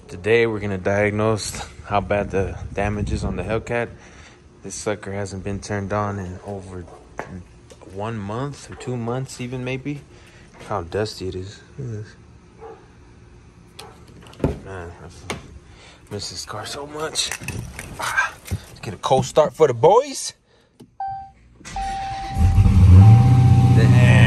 Today we're gonna diagnose how bad the damage is on the Hellcat. This sucker hasn't been turned on in over 1 month or 2 months even, maybe. Look how dusty it is. Look at this. Man, I miss this car so much. Let's get a cold start for the boys. Damn.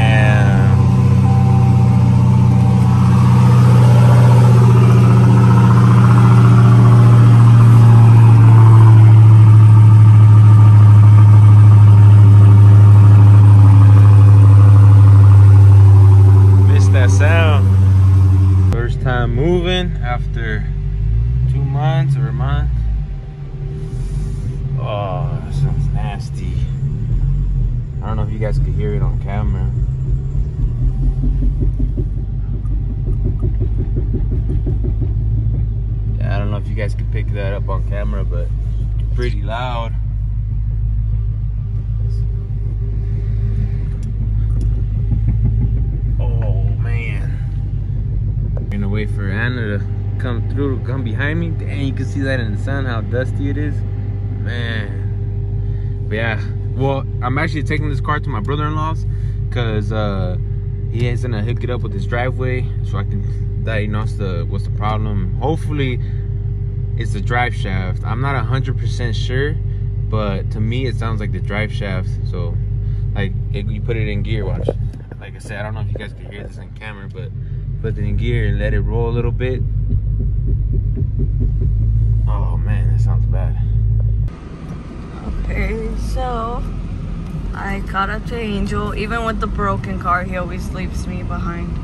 Moving after 2 months or a month. Oh, that sounds nasty. I don't know if you guys could hear it on camera. Yeah, I don't know if you guys could pick that up on camera, but it's pretty loud. Gonna wait for Anna to come behind me. Dang, you can see that in the sun, how dusty it is, man. But yeah, well, I'm actually taking this car to my brother-in-law's because he is gonna hook it up with his driveway so I can diagnose what's the problem. Hopefully it's the drive shaft. I'm not 100% sure, but to me it sounds like the drive shaft. So like you put it in gear, watch. Like I said, I don't know if you guys can hear this on camera, but put it in gear and let it roll a little bit. Oh man, that sounds bad. Okay, so I caught up to Angel. Even with the broken car, he always leaves me behind.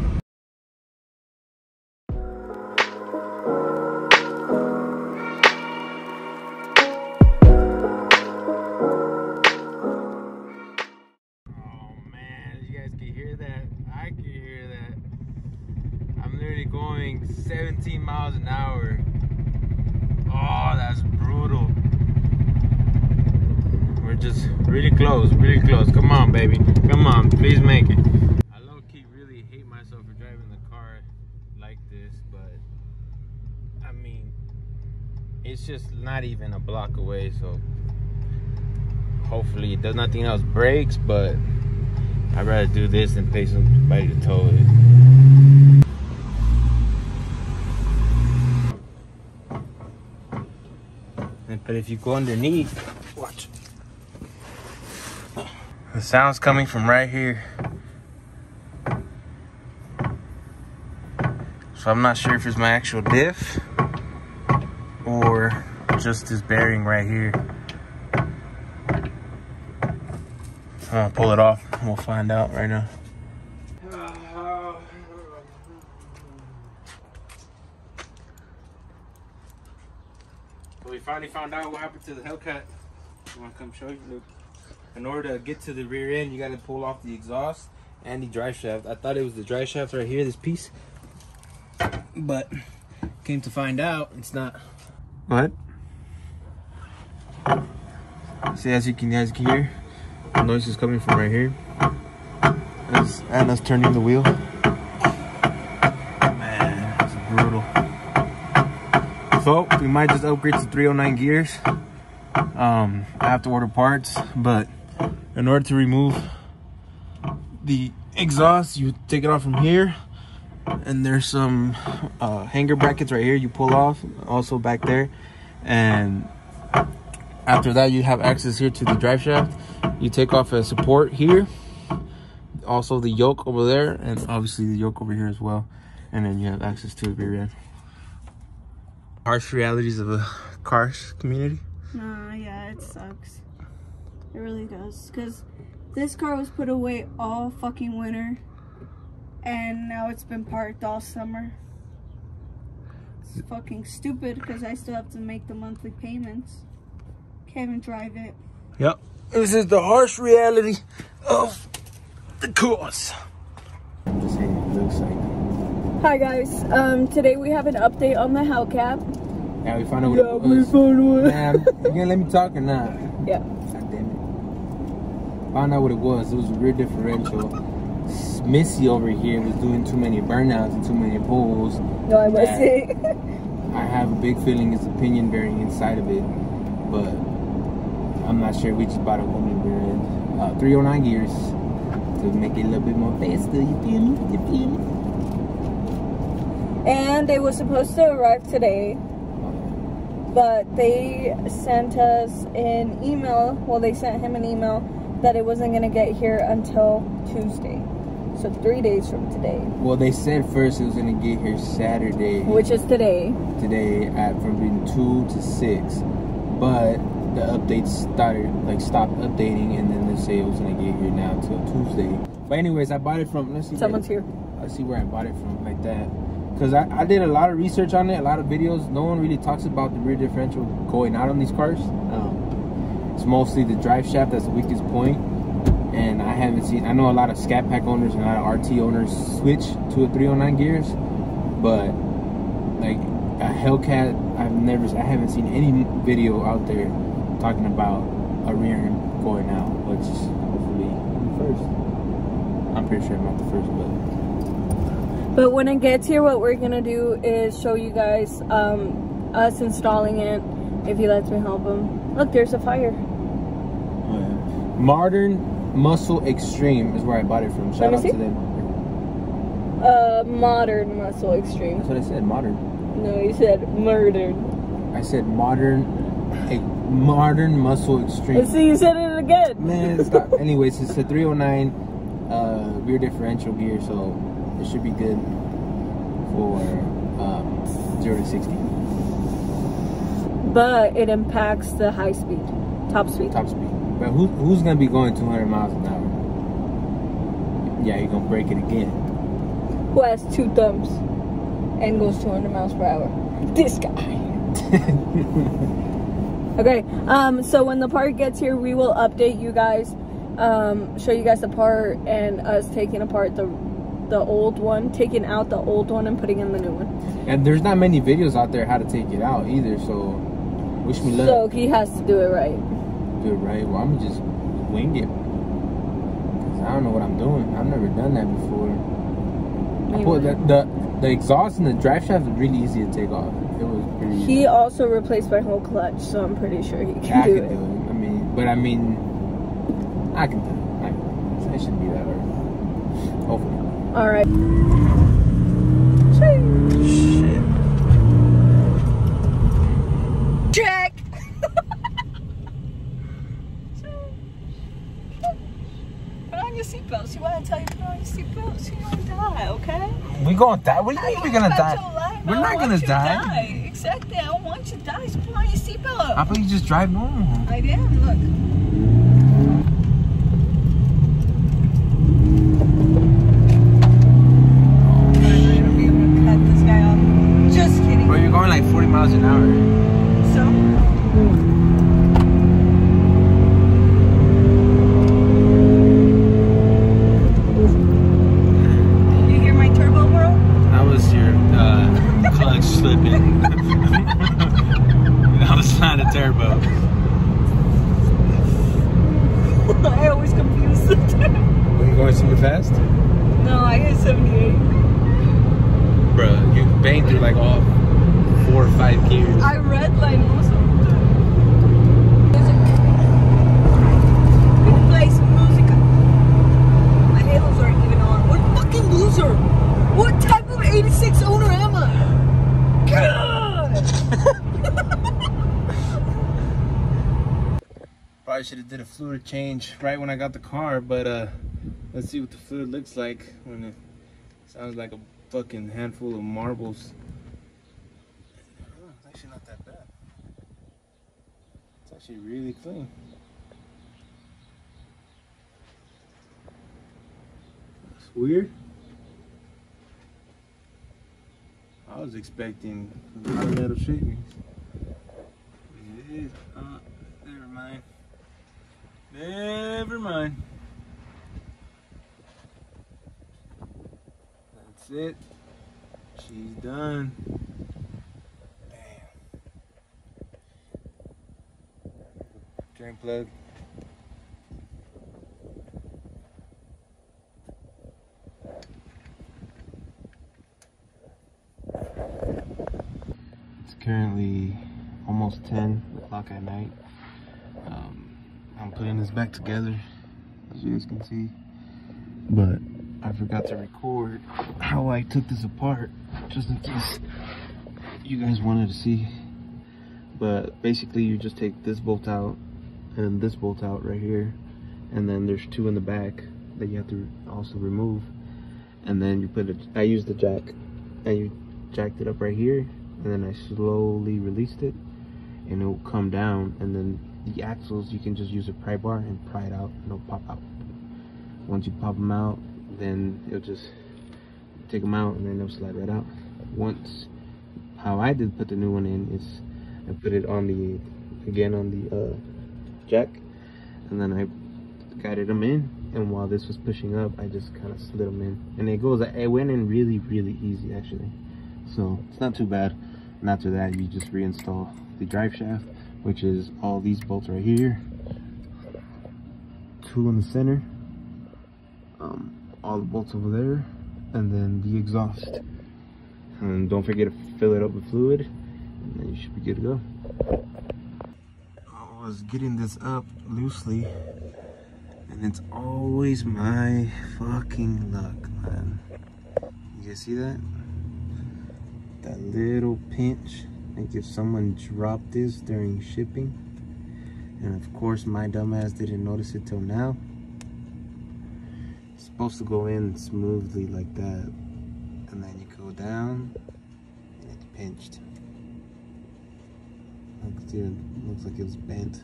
Going 17 miles an hour. Oh, that's brutal. We're just really close, really close. Come on, baby. Come on, please make it. I low-key really hate myself for driving the car like this, but I mean, it's just not even a block away, so hopefully it does nothing else breaks, but I'd rather do this than pay somebody to tow it. But if you go underneath, watch. The sound's coming from right here. So I'm not sure if it's my actual diff or just this bearing right here. I'm gonna pull it off and we'll find out right now. We finally found out what happened to the Hellcat. I want to come show you. Look, in order to get to the rear end, you got to pull off the exhaust and the drive shaft. I thought it was the drive shaft right here, this piece, but came to find out it's not. Go ahead. See, as you can hear, the noise is coming from right here. As Anna's turning the wheel. Man, it's brutal. So we might just upgrade to 309 gears. I have to order parts, but in order to remove the exhaust, you take it off from here, and there's some hanger brackets right here you pull off, also back there, and after that you have access here to the drive shaft. You take off a support here, also the yoke over there, and obviously the yoke over here as well, and then you have access to the rear end. Harsh realities of a car community. Yeah, it sucks. It really does. Because this car was put away all fucking winter. And now it's been parked all summer. It's fucking stupid because I still have to make the monthly payments. Can't even drive it. Yep. This is the harsh reality of the course. Just see what it looks like. Hi guys. Today we have an update on the Hellcat. Yeah, we found out what it was. Man, you gonna let me talk or not? Yeah. God damn it. Found out what it was. It was a rear differential. Missy over here was doing too many burnouts and too many pulls. No, I must say. I have a big feeling it's opinion bearing inside of it, but I'm not sure. We just bought a woman rear 309 gears to make it a little bit more faster. You feel me? You feel me? And they were supposed to arrive today, but they sent us an email. Well, they sent him an email that it wasn't gonna get here until Tuesday. So 3 days from today. Well, they said first it was gonna get here Saturday, Which is today. Today at from being 2 to 6, but the updates stopped updating, and then they say it was gonna get here now until Tuesday. But anyways, I bought it from. Let's see. Someone's here. Let's see where I bought it from, like that. Because I did a lot of research on it, a lot of videos. No one really talks about the rear differential going out on these cars. It's mostly the drive shaft that's the weakest point. And I haven't seen, I know a lot of Scat Pack owners and a lot of RT owners switch to a 309 gears, but like a Hellcat, I haven't seen any video out there talking about a rear end going out, which is hopefully the first. I'm pretty sure I'm not the first, but when it gets here, what we're gonna do is show you guys us installing it, if he lets me help him. Look, there's a fire. Modern Muscle Extreme is where I bought it from. Shout out to them. Modern Muscle Extreme. That's what I said, modern. No, you said murdered. I said modern Muscle Extreme. See, you said it again. Man, stop. Anyways, it's a 309 rear differential gear, so it should be good for 0 to 60. But it impacts the high speed, top speed. Top speed. But who's gonna be going 200 miles an hour? Yeah, you're gonna break it again. Who has 2 thumbs and goes 200 miles per hour? This guy. Okay, so when the part gets here, we will update you guys, show you guys the part and us taking apart the old one, taking out the old one and putting in the new one. And there's not many videos out there how to take it out either, so wish me luck. So he has to do it right. Do it right. Well, I'm gonna just wing it. Cause I don't know what I'm doing. I've never done that before. The exhaust and the drive shaft was really easy to take off. It was pretty easy. He also replaced my whole clutch, so I'm pretty sure he can do it. I mean, I can do it. It shouldn't be that hard. Hopefully. All right. Shit. Jack. Put on your seatbelts. You want to tell you to put on your seatbelts? You're gonna die, okay? We gonna die? What do you mean we're gonna die? We're not gonna die. Exactly. I don't want you to die. So put on your seatbelt. How about you just drive normal? I am. Look. Bro, you're going like 40 miles an hour. So? You hear my turbo whirl? That was your clutch slipping. That was not a turbo. I always confuse the two. Were you going super fast? No, I hit 78. Bro, you banged through like all 4 or 5 gears. I redlined most of them. Play some music. My halos aren't even on. What a fucking loser! What type of 86 owner am I? God! Probably should have did a fluid change right when I got the car, but let's see what the fluid looks like when it sounds like a fucking handful of marbles. Oh, it's actually not that bad. It's actually really clean. It's weird. I was expecting a lot of metal shavings. It is. Never mind. Never mind. That's it. She's done. Damn. Steering plug. It's currently almost 10 o'clock at night. I'm putting this back together, as you guys can see, but I forgot to record how I took this apart, just in case you guys wanted to see. But basically, you just take this bolt out and this bolt out right here, and then there's two in the back that you have to also remove. And then you put it, I used the jack, and you jacked it up right here, and then I slowly released it, and it will come down. And then the axles, you can just use a pry bar and pry it out, and it'll pop out. Once you pop them out, then it'll just take them out, and then they'll slide right out. Once, how I did put the new one in is I put it on the, again on the jack, and then I guided them in, and while this was pushing up, I just kind of slid them in, and it went in really easy actually, so it's not too bad. And after that, you just reinstall the drive shaft, which is all these bolts right here, two in the center, all the bolts over there, and then the exhaust. And don't forget to fill it up with fluid, and then you should be good to go. I was getting this up loosely, and it's always my fucking luck, man. You guys see that? That little pinch, like if someone dropped this during shipping. And of course my dumbass didn't notice it till now. It's supposed to go in smoothly like that, and then you go down and it's pinched. Looks like it was bent.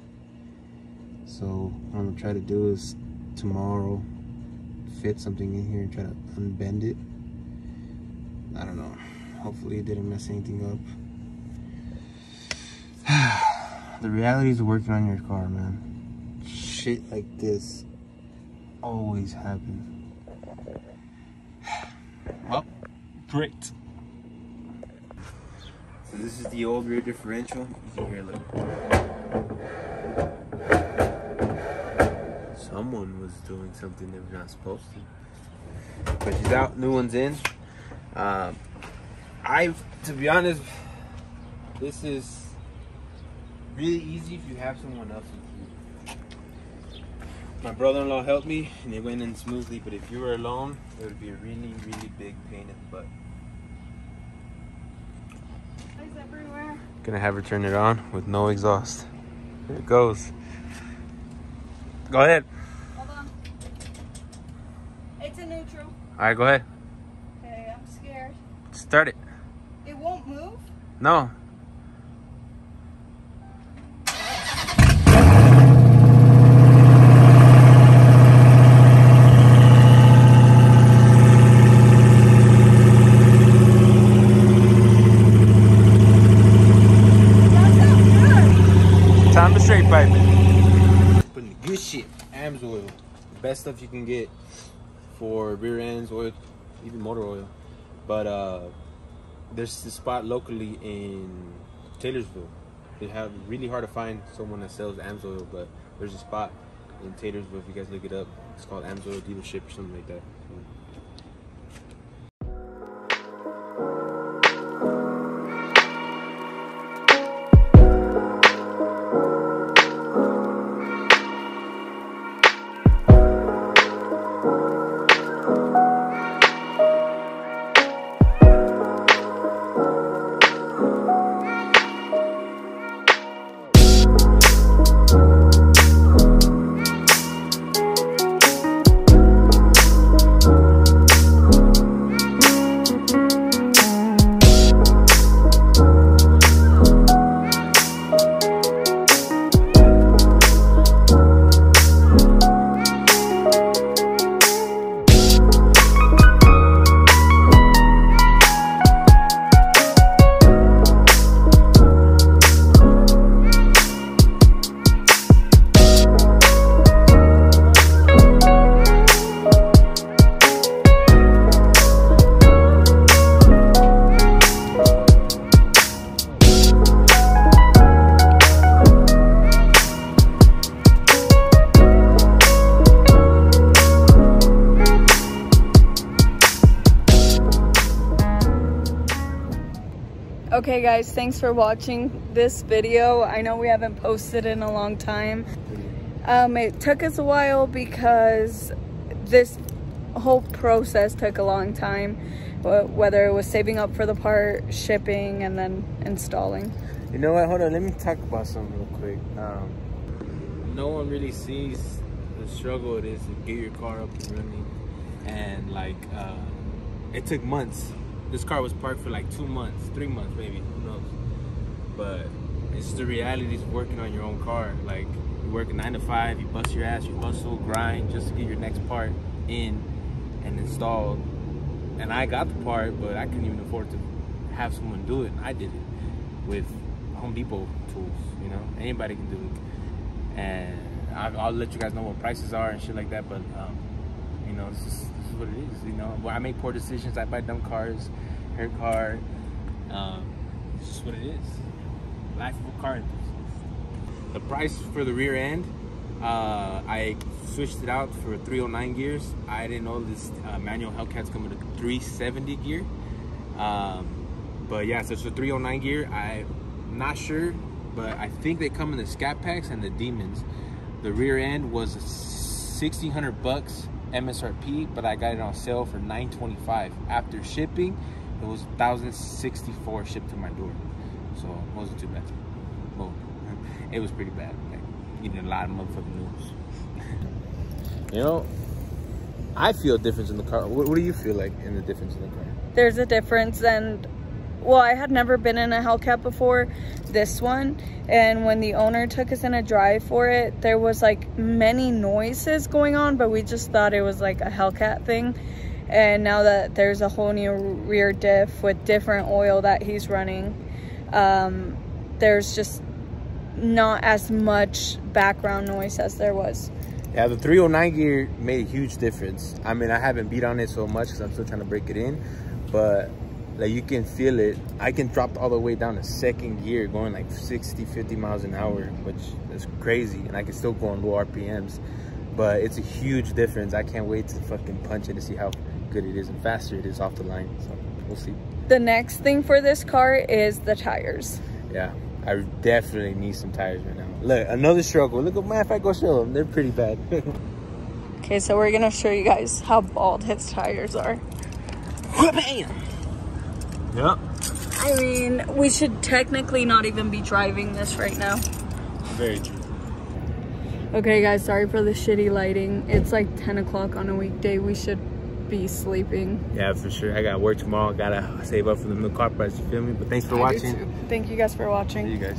So what I'm gonna try to do is tomorrow fit something in here and try to unbend it. I don't know, hopefully it didn't mess anything up. The realities of working on your car, man. Shit like this always happen. Well, great. So this is the old rear differential. You can hear, look. Someone was doing something they were not supposed to. But she's out, new one's in. To be honest, this is really easy if you have someone else with you. My brother-in-law helped me and it went in smoothly, but if you were alone, it would be a really big pain in the butt. It's everywhere. Gonna have her turn it on with no exhaust. Here it goes. Go ahead. Hold on. It's a neutral. Alright, go ahead. Okay, I'm scared. Start it. It won't move? No. Time to straight pipe it. Putting the good shit, AMSOIL, the best stuff you can get for rear ends, oil, even motor oil. But there's this spot locally in Taylorsville. They have really hard to find someone that sells AMSOIL, but there's a spot in Taylorsville. If you guys look it up, it's called AMSOIL Dealership or something like that. Okay guys, thanks for watching this video. I know we haven't posted in a long time. It took us a while because this whole process took a long time, whether it was saving up for the part, shipping, and then installing. You know what, hold on, let me talk about something real quick. No one really sees the struggle it is to get your car up and running, and like it took months. This car was parked for like 2 months, 3 months maybe, who knows. But it's the realities of working on your own car. Like, you work a 9 to 5, you bust your ass, you hustle, grind just to get your next part in and installed. And I got the part, but I couldn't even afford to have someone do it. And I did it with Home Depot tools, you know? Anybody can do it. And I'll let you guys know what prices are and shit like that, but you know, this is what it is, you know. When I make poor decisions, I buy dumb cars, her car. It's just what it is. Life of a car enthusiast. The price for the rear end, I switched it out for 309 gears. I didn't know this manual Hellcats come with a 370 gear. But yeah, so it's a 309 gear. I'm not sure, but I think they come in the Scat Packs and the Demons. The rear end was $1,600 MSRP, but I got it on sale for $925. After shipping, it was $1,064 shipped to my door, so it wasn't too bad. Well, it was pretty bad. Like, eating a lot of motherfucking noodles. You know, I feel a difference in the car. What do you feel like in the difference in the car? There's a difference, and well, I had never been in a Hellcat before this one, and when the owner took us in a drive for it, there was like many noises going on, but we just thought it was like a Hellcat thing. And now that there's a whole new rear diff with different oil that he's running, there's just not as much background noise as there was. Yeah, the 309 gear made a huge difference. I mean, I haven't beat on it so much because I'm still trying to break it in, but like, you can feel it. I can drop all the way down to second gear going like 60, 50 miles an hour, which is crazy. And I can still go on low RPMs, but it's a huge difference. I can't wait to fucking punch it to see how good it is and faster it is off the line. So we'll see. The next thing for this car is the tires. Yeah, I definitely need some tires right now. Look, another struggle. Look, matter of fact, go show them. They're pretty bad. Okay, so we're gonna show you guys how bald his tires are. Bam! Yep. I mean, we should technically not even be driving this right now. Very true. Okay guys, sorry for the shitty lighting. It's like 10 o'clock on a weekday. We should be sleeping. Yeah, for sure. I got work tomorrow. Gotta save up for the new car price, you feel me? But thanks for watching. Thank you guys for watching. See you guys.